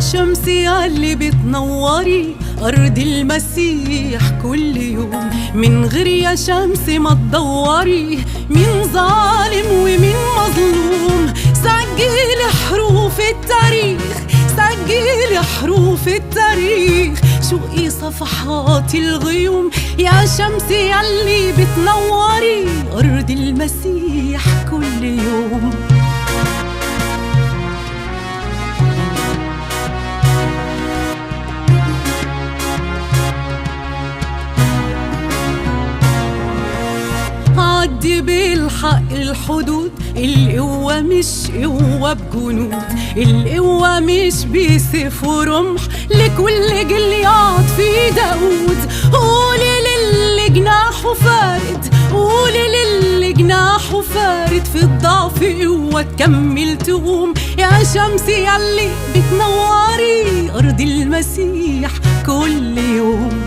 شمس ياللي بتنوري أرض المسيح كل يوم، من غير يا شمس ما تدوري مين ظالم ومين مظلوم. سجلي حروف التاريخ، سجلي حروف التاريخ، شقي صفحات الغيوم يا شمس ياللي بتنوري أرض المسيح كل يوم. عدي بالحق الحدود، القوة مش قوة بجنود، القوة مش بسيف ورمح، لكل جليات في داود. قولي للي جناحه فارد، قولي للي جناحه فارد، في الضعف قوة تكمل تقوم يا شمس ياللي بتنوري أرض المسيح كل يوم.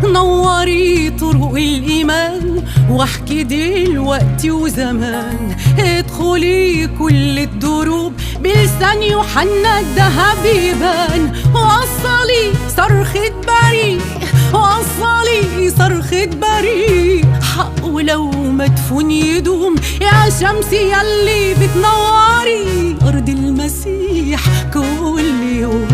نوري طرق الإيمان واحكي دلوقتي وزمان، ادخلي كل الدروب بلسان يوحنا الدهب يبان. وصلي صرخة بريء، وصلي صرخة بريء، حق ولو مدفون يدوم يا شمس ياللي بتنوري أرض المسيح كل يوم.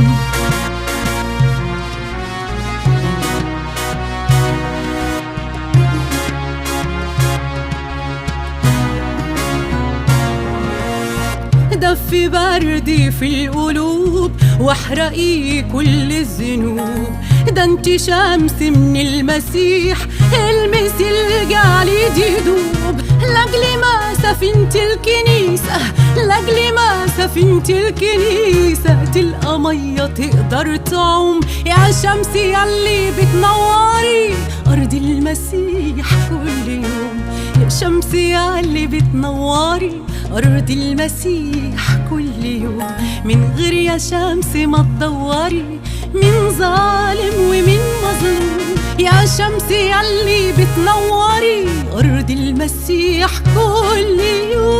دفي بردي في القلوب واحرقي كل الذنوب، ده انت شمس من المسيح، المسي الجليد يدوب. لاجل ما سفينة الكنيسة، لاجل ما سفينة الكنيسة تلقى مية تقدر تعوم يا شمس ياللي بتنوري أرض المسيح كل يوم. يا شمس ياللي بتنوري أرض المسيح كل يوم، من غير يا شمس ما تدوري مين ظالم ومين مظلوم. يا شمس ياللي بتنوري أرض المسيح كل يوم.